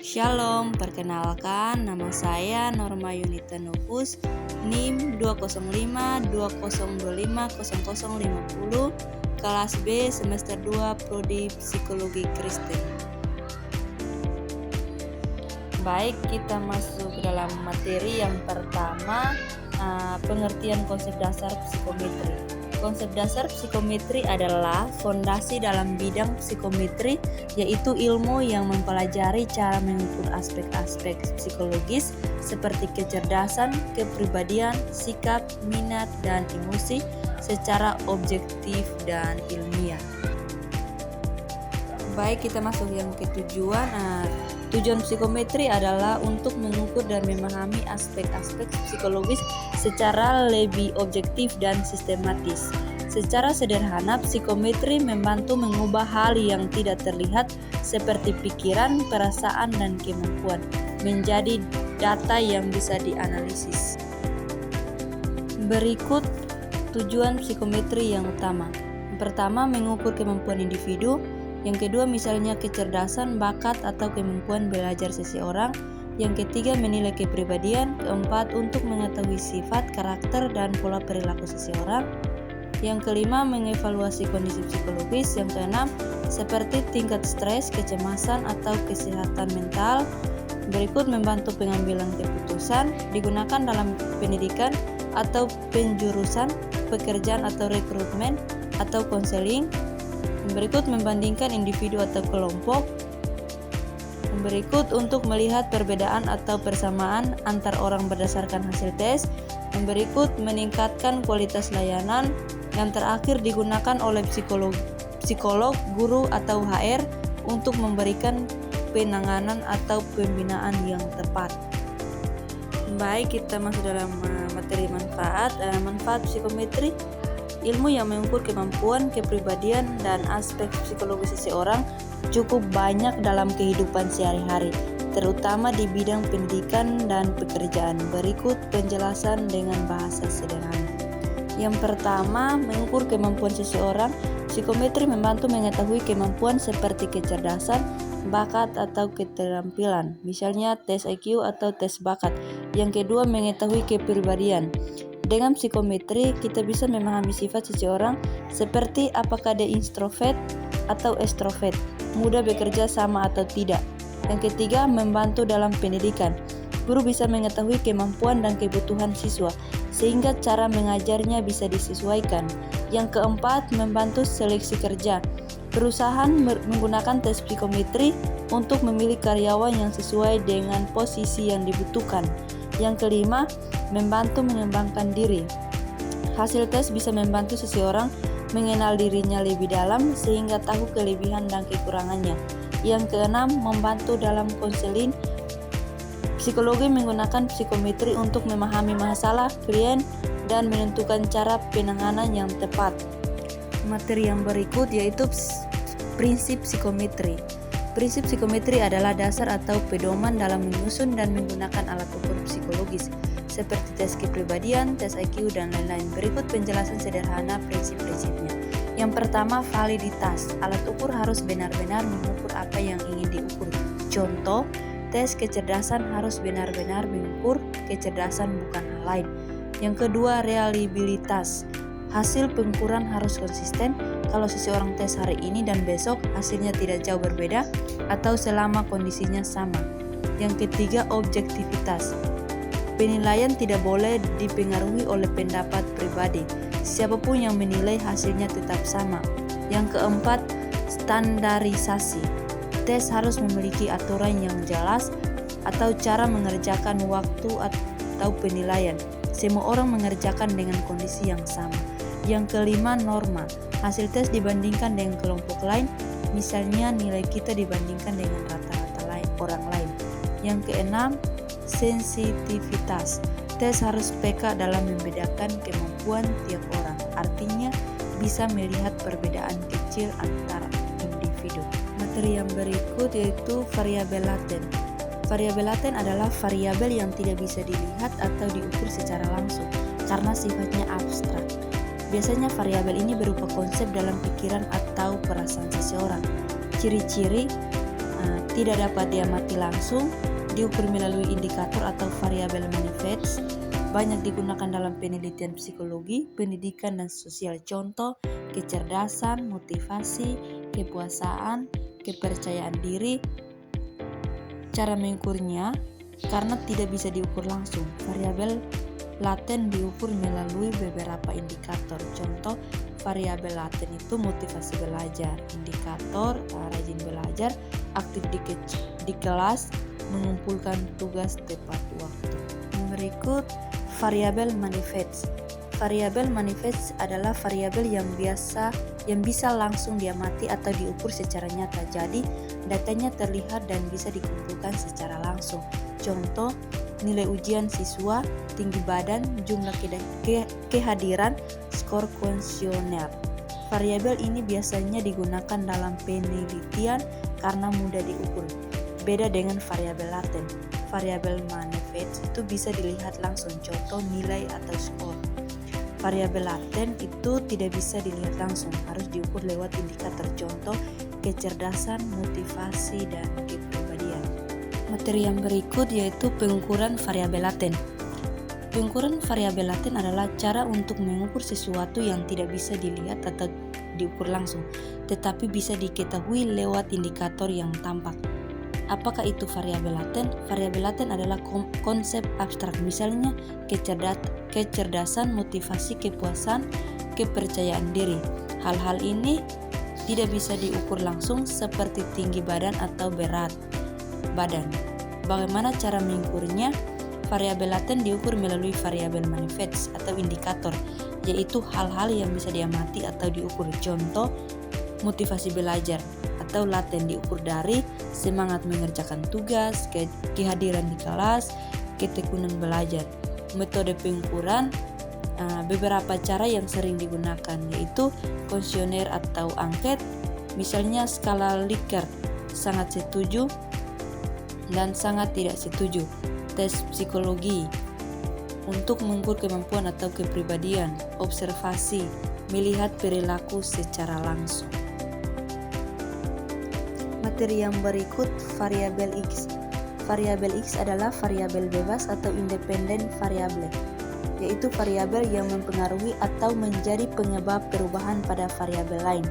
Shalom, perkenalkan nama saya Norma Yunita Nufus, NIM 20520250050, kelas B semester 2 Prodi Psikologi Kristen. Baik, kita masuk dalam materi yang pertama, pengertian konsep dasar psikometri. Konsep dasar psikometri adalah fondasi dalam bidang psikometri, yaitu ilmu yang mempelajari cara mengukur aspek-aspek psikologis seperti kecerdasan, kepribadian, sikap, minat, dan emosi secara objektif dan ilmiah. Baik, kita masuk yang ketujuan. Tujuan psikometri adalah untuk mengukur dan memahami aspek-aspek psikologis secara lebih objektif dan sistematis. Secara sederhana, psikometri membantu mengubah hal yang tidak terlihat seperti pikiran, perasaan, dan kemampuan menjadi data yang bisa dianalisis. Berikut tujuan psikometri yang utama. Pertama, mengukur kemampuan individu. Yang kedua, misalnya kecerdasan, bakat, atau kemampuan belajar seseorang. Yang ketiga, menilai kepribadian. Keempat, untuk mengetahui sifat, karakter, dan pola perilaku seseorang. Yang kelima, mengevaluasi kondisi psikologis. Yang keenam, seperti tingkat stres, kecemasan, atau kesehatan mental. Berikut, membantu pengambilan keputusan, digunakan dalam pendidikan atau penjurusan, pekerjaan atau rekrutmen, atau konseling. Berikut, membandingkan individu atau kelompok. Berikut, untuk melihat perbedaan atau persamaan antar orang berdasarkan hasil tes. Berikut, meningkatkan kualitas layanan. Yang terakhir, digunakan oleh psikolog, guru, atau HR untuk memberikan penanganan atau pembinaan yang tepat. Baik, kita masuk dalam materi manfaat. Manfaat psikometri: ilmu yang mengukur kemampuan, kepribadian, dan aspek psikologis seseorang cukup banyak dalam kehidupan sehari-hari, terutama di bidang pendidikan dan pekerjaan. Berikut penjelasan dengan bahasa sederhana. Yang pertama, mengukur kemampuan seseorang. Psikometri membantu mengetahui kemampuan seperti kecerdasan, bakat, atau keterampilan, misalnya tes IQ atau tes bakat. Yang kedua, mengetahui kepribadian. Dengan psikometri, kita bisa memahami sifat seseorang seperti apakah dia introvert atau extrovert, mudah bekerja sama atau tidak. Yang ketiga, membantu dalam pendidikan. Guru bisa mengetahui kemampuan dan kebutuhan siswa, sehingga cara mengajarnya bisa disesuaikan. Yang keempat, membantu seleksi kerja. Perusahaan menggunakan tes psikometri untuk memilih karyawan yang sesuai dengan posisi yang dibutuhkan. Yang kelima, membantu mengembangkan diri. Hasil tes bisa membantu seseorang mengenal dirinya lebih dalam sehingga tahu kelebihan dan kekurangannya. Yang keenam, membantu dalam konseling. Psikologi menggunakan psikometri untuk memahami masalah klien dan menentukan cara penanganan yang tepat. Materi yang berikut yaitu prinsip psikometri. Prinsip psikometri adalah dasar atau pedoman dalam menyusun dan menggunakan alat ukur psikologis seperti tes kepribadian, tes IQ, dan lain-lain. Berikut penjelasan sederhana prinsip-prinsipnya. Yang pertama, validitas. Alat ukur harus benar-benar mengukur apa yang ingin diukur. Contoh, tes kecerdasan harus benar-benar mengukur kecerdasan, bukan hal lain. Yang kedua, reliabilitas. Hasil pengukuran harus konsisten. Kalau seseorang tes hari ini dan besok hasilnya tidak jauh berbeda atau selama kondisinya sama. Yang ketiga, objektivitas. Penilaian tidak boleh dipengaruhi oleh pendapat pribadi. Siapapun yang menilai hasilnya tetap sama. Yang keempat, standarisasi. Tes harus memiliki aturan yang jelas atau cara mengerjakan waktu atau penilaian. Semua orang mengerjakan dengan kondisi yang sama. Yang kelima, norma. Hasil tes dibandingkan dengan kelompok lain, misalnya nilai kita dibandingkan dengan rata-rata orang lain. Yang keenam, sensitivitas. Tes harus peka dalam membedakan kemampuan tiap orang, artinya bisa melihat perbedaan kecil antara individu. Materi yang berikut yaitu variabel laten. Variabel laten adalah variabel yang tidak bisa dilihat atau diukur secara langsung karena sifatnya abstrak. Biasanya variabel ini berupa konsep dalam pikiran atau perasaan seseorang. Ciri-ciri tidak dapat diamati langsung, diukur melalui indikator atau variabel manifest, banyak digunakan dalam penelitian psikologi, pendidikan, dan sosial. Contoh, kecerdasan, motivasi, kepuasaan, kepercayaan diri. Cara mengukurnya, karena tidak bisa diukur langsung, variabel laten diukur melalui beberapa indikator. Contoh, variabel laten itu motivasi belajar, indikator rajin belajar, aktif di kelas, mengumpulkan tugas tepat waktu. Berikut variabel manifest. Variabel manifest adalah variabel yang bisa langsung diamati atau diukur secara nyata. Jadi, datanya terlihat dan bisa dikumpulkan secara langsung. Contoh, nilai ujian siswa, tinggi badan, jumlah kehadiran, skor kuesioner. Variabel ini biasanya digunakan dalam penelitian karena mudah diukur. Beda dengan variabel laten. Variabel manifest itu bisa dilihat langsung, contoh nilai atau skor. Variabel laten itu tidak bisa dilihat langsung, harus diukur lewat indikator, contoh kecerdasan, motivasi, dan kepribadian. Materi yang berikut yaitu pengukuran variabel laten. Pengukuran variabel laten adalah cara untuk mengukur sesuatu yang tidak bisa dilihat atau diukur langsung, tetapi bisa diketahui lewat indikator yang tampak. Apakah itu variabel laten? Variabel laten adalah konsep abstrak, misalnya kecerdasan, motivasi, kepuasan, kepercayaan diri. Hal-hal ini tidak bisa diukur langsung seperti tinggi badan atau berat badan. Bagaimana cara mengukurnya? Variabel laten diukur melalui variabel manifest atau indikator, yaitu hal-hal yang bisa diamati atau diukur. Contoh, motivasi belajar atau laten diukur dari semangat mengerjakan tugas, kehadiran di kelas, ketekunan belajar. Metode pengukuran, beberapa cara yang sering digunakan yaitu kuesioner atau angket, misalnya skala Likert, sangat setuju dan sangat tidak setuju. Tes psikologi untuk mengukur kemampuan atau kepribadian, observasi, melihat perilaku secara langsung. Materi yang berikut, variabel X. Variabel X adalah variabel bebas atau independen variabel, yaitu variabel yang mempengaruhi atau menjadi penyebab perubahan pada variabel lain.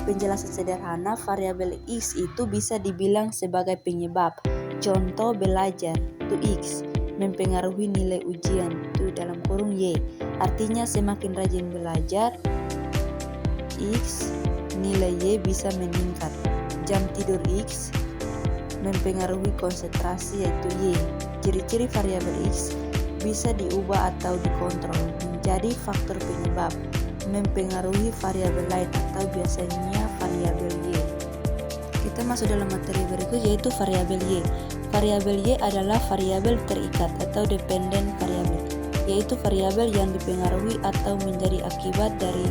Penjelasan sederhana, variabel X itu bisa dibilang sebagai penyebab. Contoh, belajar itu X, mempengaruhi nilai ujian itu dalam kurung Y, artinya semakin rajin belajar X, nilai Y bisa meningkat. Jam tidur X mempengaruhi konsentrasi yaitu Y. Ciri-ciri variabel X bisa diubah atau dikontrol menjadi faktor penyebab, mempengaruhi variabel lain atau biasanya variabel Y. Kita masuk dalam materi berikut yaitu variabel Y. Variabel Y adalah variabel terikat atau dependent variabel, yaitu variabel yang dipengaruhi atau menjadi akibat dari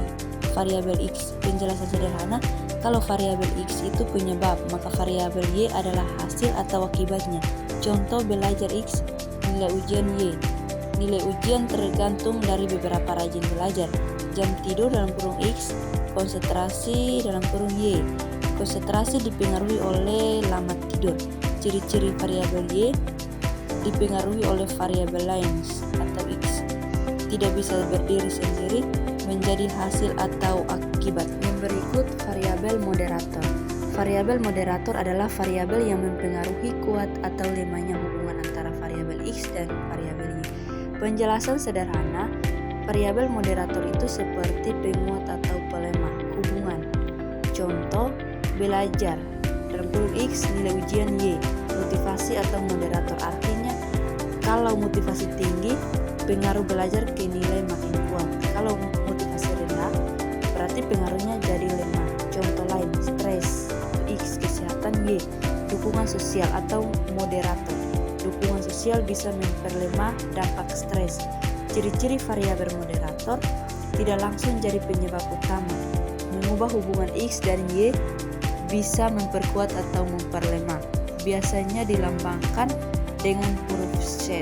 variabel X. Penjelasan sederhana, kalau variabel X itu penyebab, maka variabel Y adalah hasil atau akibatnya. Contoh, belajar X, nilai ujian Y. Nilai ujian tergantung dari beberapa rajin belajar. Jam tidur dalam kurung X, konsentrasi dalam kurung Y. Konsentrasi dipengaruhi oleh lama tidur. Ciri-ciri variabel Y dipengaruhi oleh variabel lain atau X. Tidak bisa berdiri sendiri, menjadi hasil atau akibat. Yang berikut, variabel moderator. Variabel moderator adalah variabel yang mempengaruhi kuat atau lemahnya hubungan antara variabel X dan variabel Y. Penjelasan sederhana, variabel moderator itu seperti penguat atau pelemah hubungan. Contoh, belajar dalam kurung X, nilai ujian Y. Motivasi atau moderator artinya kalau motivasi tinggi, pengaruh belajar ke nilai makin kuat. Kalau motivasi rendah, berarti pengaruhnya jadi lemah. Contoh lain, stres X, kesehatan Y. Dukungan sosial atau moderator. Dukungan sosial bisa memperlemah dampak stres. Ciri-ciri variabel moderator tidak langsung jadi penyebab utama. Mengubah hubungan X dan Y bisa memperkuat atau memperlemah. Biasanya dilambangkan dengan huruf Z.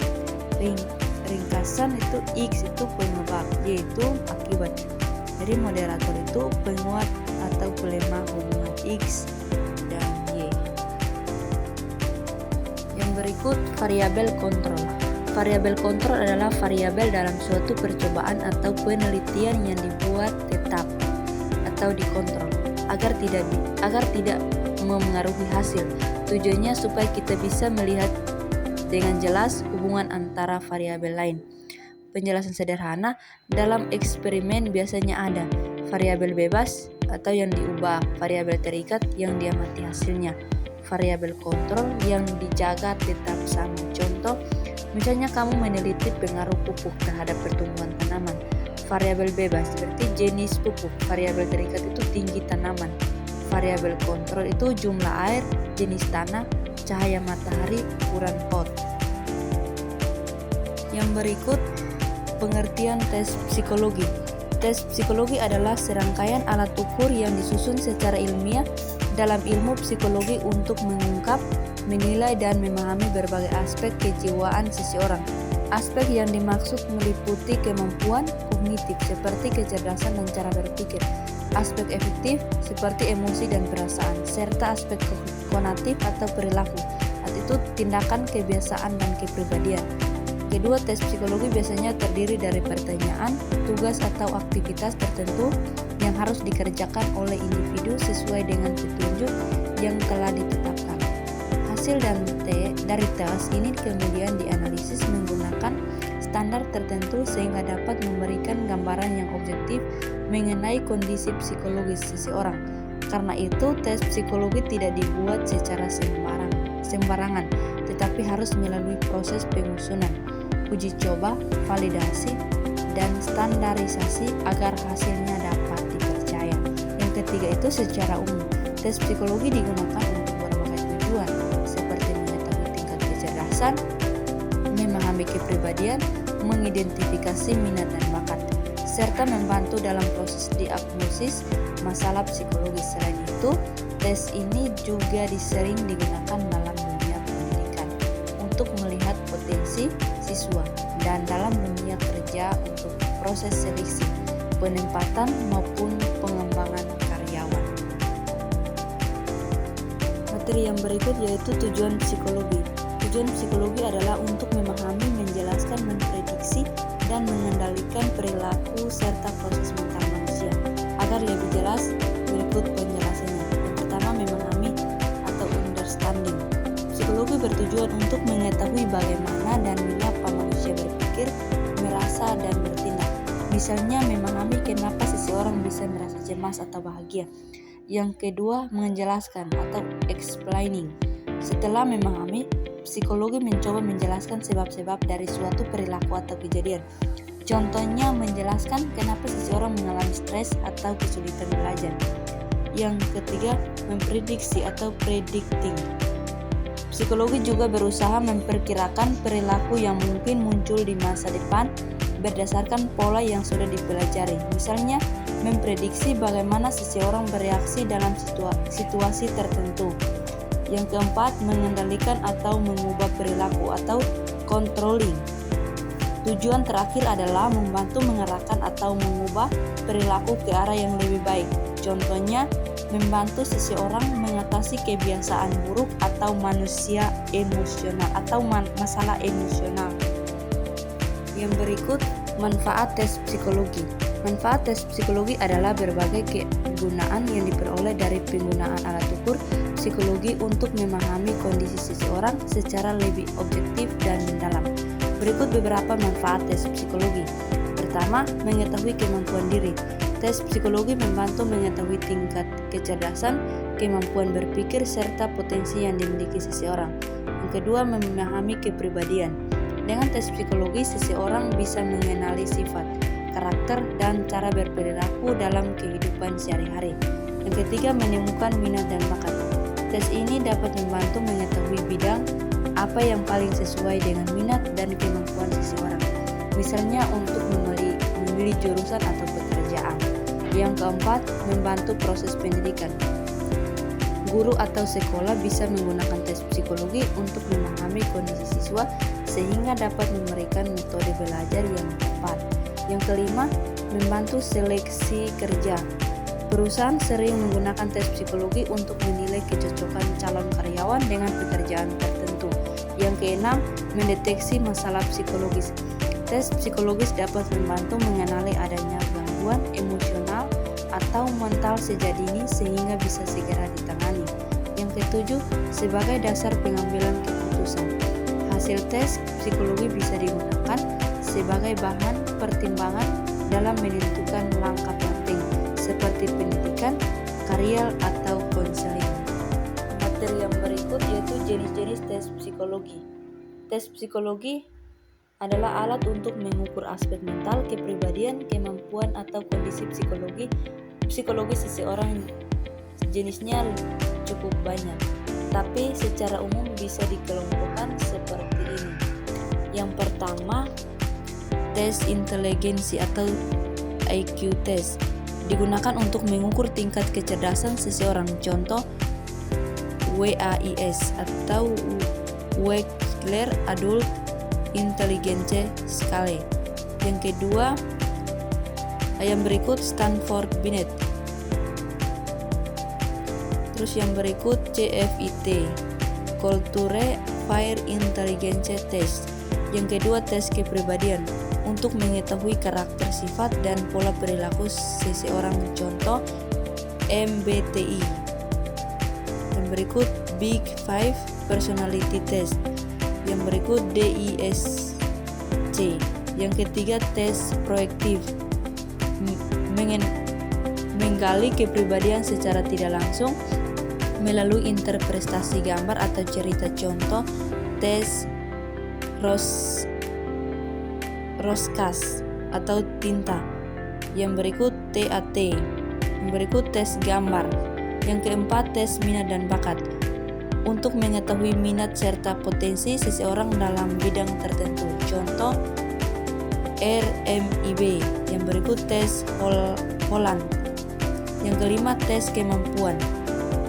Ringkasan itu X itu penyebab, Y itu akibat. Jadi moderator itu penguat atau pelemah hubungan X dan Y. berikut variabel kontrol. Variabel kontrol adalah variabel dalam suatu percobaan atau penelitian yang dibuat tetap atau dikontrol agar tidak memengaruhi hasil. Tujuannya supaya kita bisa melihat dengan jelas hubungan antara variabel lain. Penjelasan sederhana, dalam eksperimen biasanya ada variabel bebas atau yang diubah, variabel terikat yang diamati hasilnya, variabel kontrol yang dijaga tetap sama. Contoh, misalnya kamu meneliti pengaruh pupuk terhadap pertumbuhan tanaman. Variabel bebas berarti jenis pupuk, variabel terikat itu tinggi tanaman. Variabel kontrol itu jumlah air, jenis tanah, cahaya matahari, ukuran pot. Yang berikut pengertian tes psikologi. Tes psikologi adalah serangkaian alat ukur yang disusun secara ilmiah dalam ilmu psikologi untuk mengungkap, menilai, dan memahami berbagai aspek kejiwaan seseorang. Aspek yang dimaksud meliputi kemampuan kognitif seperti kecerdasan dan cara berpikir, aspek efektif seperti emosi dan perasaan, serta aspek kognitif atau perilaku, yaitu tindakan, kebiasaan, dan kepribadian. Kedua, tes psikologi biasanya terdiri dari pertanyaan, tugas atau aktivitas tertentu yang harus dikerjakan oleh individu sesuai dengan petunjuk yang telah ditetapkan. Hasil dari tes ini kemudian dianalisis menggunakan standar tertentu sehingga dapat memberikan gambaran yang objektif mengenai kondisi psikologis seseorang. Karena itu, tes psikologi tidak dibuat secara sembarangan, tetapi harus melalui proses penyusunan, uji coba, validasi, dan standarisasi agar hasilnya dapat dipercaya. Yang ketiga itu secara umum, tes psikologi digunakan untuk berbagai tujuan, seperti mengetahui tingkat kecerdasan, memahami kepribadian, mengidentifikasi minat dan bakat, serta membantu dalam proses diagnosis masalah psikologis. Selain itu, tes ini juga sering digunakan dalam dunia pendidikan untuk melihat potensi siswa dan dalam dunia kerja untuk proses seleksi, penempatan maupun pengembangan karyawan. Materi yang berikut yaitu tujuan psikologi. Tujuan psikologi adalah untuk memahami, menjelaskan, memprediksi, dan mengendalikan perilaku serta proses mental manusia. Agar lebih jelas, berikut penjelasannya. Yang pertama, memahami atau understanding. Psikologi bertujuan untuk mengetahui bagaimana dan mengapa manusia berpikir, merasa, dan bertindak. Misalnya, memahami kenapa seseorang bisa merasa cemas atau bahagia. Yang kedua, menjelaskan atau explaining. Setelah memahami, psikologi mencoba menjelaskan sebab-sebab dari suatu perilaku atau kejadian. Contohnya, menjelaskan kenapa seseorang mengalami stres atau kesulitan belajar. Yang ketiga, memprediksi atau predicting. Psikologi juga berusaha memperkirakan perilaku yang mungkin muncul di masa depan berdasarkan pola yang sudah dipelajari. Misalnya, memprediksi bagaimana seseorang bereaksi dalam situasi tertentu. Yang keempat, mengendalikan atau mengubah perilaku atau controlling. Tujuan terakhir adalah membantu mengarahkan atau mengubah perilaku ke arah yang lebih baik. Contohnya, membantu seseorang mengatasi kebiasaan buruk atau manusia emosional atau masalah emosional. Yang berikut, manfaat tes psikologi. Manfaat tes psikologi adalah berbagai kegunaan yang diperoleh dari penggunaan alat ukur psikologi untuk memahami kondisi seseorang secara lebih objektif dan mendalam. Berikut beberapa manfaat tes psikologi. Pertama, mengetahui kemampuan diri. Tes psikologi membantu mengetahui tingkat kecerdasan, kemampuan berpikir, serta potensi yang dimiliki seseorang. Yang kedua, memahami kepribadian. Dengan tes psikologi, seseorang bisa mengenali sifat, karakter, dan cara berperilaku dalam kehidupan sehari-hari. Yang ketiga, menemukan minat dan bakat. Tes ini dapat membantu mengetahui bidang apa yang paling sesuai dengan minat dan kemampuan seseorang. Misalnya untuk memilih jurusan atau pekerjaan. Yang keempat, membantu proses pendidikan. Guru atau sekolah bisa menggunakan tes psikologi untuk memahami kondisi siswa sehingga dapat memberikan metode belajar yang tepat. Yang kelima, membantu seleksi kerja. Perusahaan sering menggunakan tes psikologi untuk menilai kecocokan calon karyawan dengan pekerjaan tertentu. Yang keenam, mendeteksi masalah psikologis. Tes psikologis dapat membantu mengenali adanya gangguan emosional atau mental sejak dini sehingga bisa segera ditangani. Yang ketujuh, sebagai dasar pengambilan keputusan. Hasil tes psikologi bisa digunakan sebagai bahan pertimbangan dalam menentukan langkah penting seperti pendidikan, karir, atau konseling. Materi yang berikut yaitu jenis-jenis tes psikologi. Tes psikologi adalah alat untuk mengukur aspek mental, kepribadian, kemampuan, atau kondisi psikologi seseorang. Jenisnya cukup banyak, tapi secara umum bisa dikelompokkan seperti ini. Yang pertama, tes inteligensi atau IQ test digunakan untuk mengukur tingkat kecerdasan seseorang. Contoh, WAIS atau Wechsler Adult Intelligence Scale. Yang kedua, yang berikut Stanford Binet. Terus yang berikut CFIT, Culture Fire Intelligence Test. Yang kedua, tes kepribadian untuk mengetahui karakter, sifat, dan pola perilaku seseorang. Contoh, MBTI. Yang berikut Big Five Personality Test. Yang berikut DISC. Yang ketiga, tes proaktif menggali kepribadian secara tidak langsung melalui interpretasi gambar atau cerita. Contoh, tes Rorschach atau tinta. Yang berikut TAT. Yang berikut tes gambar. Yang keempat, tes minat dan bakat untuk mengetahui minat serta potensi seseorang dalam bidang tertentu. Contoh, RMIB. Yang berikut tes Holland. Yang kelima, tes kemampuan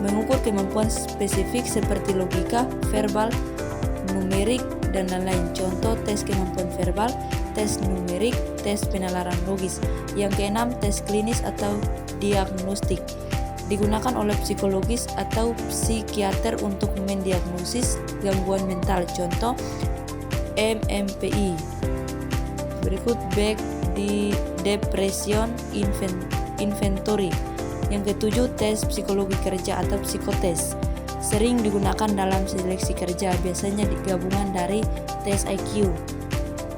mengukur kemampuan spesifik seperti logika, verbal, numerik, dan lain-lain. Contoh, tes kemampuan verbal, tes numerik, tes penalaran logis. Yang keenam, tes klinis atau diagnostik digunakan oleh psikologis atau psikiater untuk mendiagnosis gangguan mental. Contoh, MMPI. Berikut Beck di Depression Inventory. Yang ketujuh, tes psikologi kerja atau psikotes. Sering digunakan dalam seleksi kerja, biasanya gabungan dari tes IQ,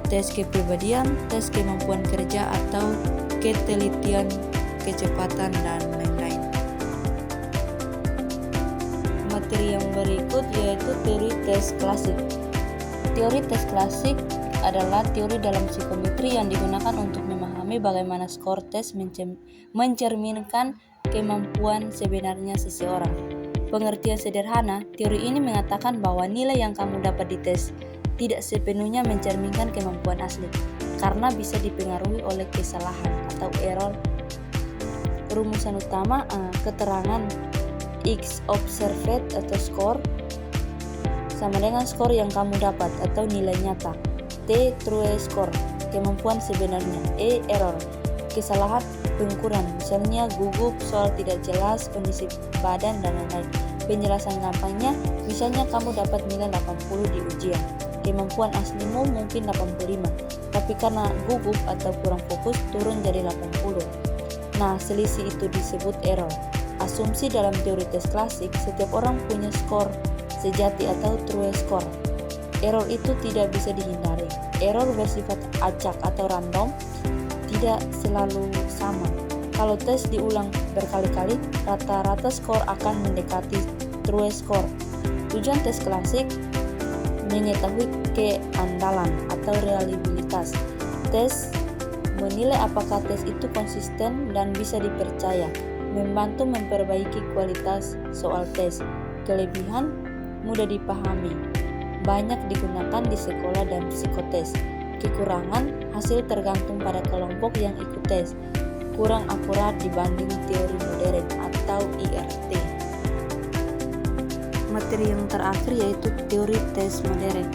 tes kepribadian, tes kemampuan kerja, atau ketelitian kecepatan, dan lain-lain. Materi yang berikut yaitu teori tes klasik. Teori tes klasik adalah teori dalam psikometri yang digunakan untuk memahami bagaimana skor tes mencerminkan kemampuan sebenarnya seseorang. Pengertian sederhana, teori ini mengatakan bahwa nilai yang kamu dapat di tes tidak sepenuhnya mencerminkan kemampuan asli, karena bisa dipengaruhi oleh kesalahan atau error. Rumusan utama, keterangan X observed atau skor sama dengan skor yang kamu dapat atau nilai nyata. T true score, kemampuan sebenarnya. E error, kesalahan pengukuran, misalnya gugup, soal tidak jelas, kondisi badan, dan lain-lain. Penjelasan gampangnya, misalnya kamu dapat nilai 80 di ujian, kemampuan aslimu mungkin 85, tapi karena gugup atau kurang fokus turun jadi 80. Nah, selisih itu disebut error. Asumsi dalam teori tes klasik, setiap orang punya skor sejati atau true score. Error itu tidak bisa dihindari. Error bersifat acak atau random, tidak selalu sama. Kalau tes diulang berkali-kali, rata-rata skor akan mendekati true score. Tujuan tes klasik mengetahui keandalan atau reliabilitas tes, menilai apakah tes itu konsisten dan bisa dipercaya, membantu memperbaiki kualitas soal tes. Kelebihan, mudah dipahami, banyak digunakan di sekolah dan psikotes. Kekurangan, hasil tergantung pada kelompok yang ikut tes, kurang akurat dibanding teori modern atau IRT. Materi yang terakhir yaitu teori tes modern.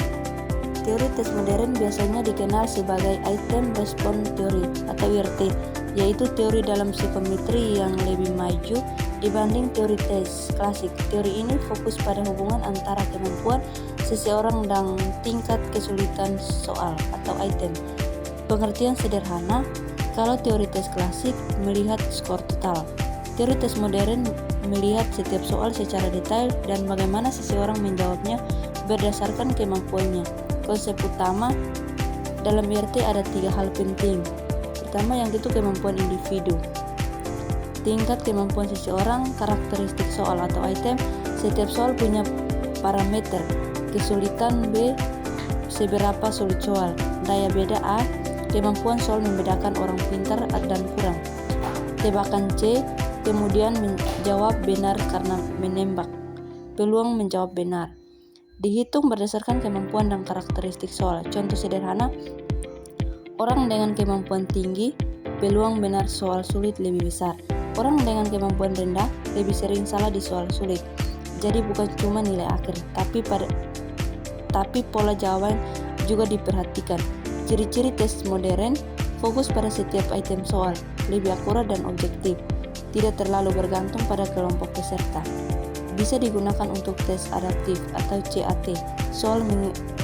Teori tes modern biasanya dikenal sebagai Item Response Theory atau IRT, yaitu teori dalam psikometri yang lebih maju dibanding teori tes klasik. Teori ini fokus pada hubungan antara kemampuan seseorang dan tingkat kesulitan soal atau item. Pengertian sederhana, kalau teori tes klasik melihat skor total. Teori tes modern melihat setiap soal secara detail dan bagaimana seseorang menjawabnya berdasarkan kemampuannya. Konsep utama dalam IRT ada 3 hal penting. Pertama, yang itu kemampuan individu. Tingkat kemampuan seseorang, karakteristik soal atau item. Setiap soal punya parameter. Kesulitan B, seberapa sulit soal. Daya beda A, kemampuan soal membedakan orang pintar dan kurang. Tebakan C, kemudian menjawab benar karena menembak. Peluang menjawab benar. Dihitung berdasarkan kemampuan dan karakteristik soal. Contoh sederhana, orang dengan kemampuan tinggi, peluang benar soal sulit lebih besar. Orang dengan kemampuan rendah lebih sering salah di soal sulit. Jadi bukan cuma nilai akhir, tapi pola jawaban juga diperhatikan. Ciri-ciri tes modern fokus pada setiap item soal, lebih akurat dan objektif, tidak terlalu bergantung pada kelompok peserta. Bisa digunakan untuk tes adaptif atau CAT, soal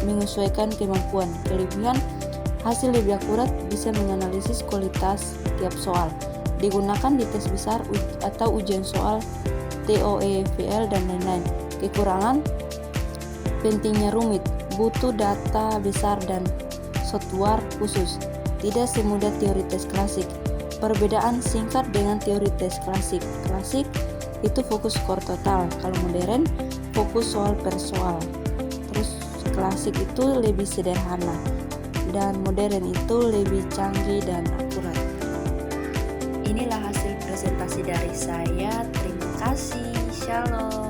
menyesuaikan kemampuan, kelebihan, hasil lebih akurat, bisa menganalisis kualitas tiap soal. Digunakan di tes besar atau ujian soal TOEFL dan lain-lain. Kekurangan, pentingnya rumit, butuh data besar dan software khusus. Tidak semudah teori tes klasik. Perbedaan singkat dengan teori tes klasik. Klasik itu fokus skor total, kalau modern fokus soal per soal. Terus klasik itu lebih sederhana dan modern itu lebih canggih dan akurat. Inilah hasil presentasi dari saya. Terima kasih. Shalom.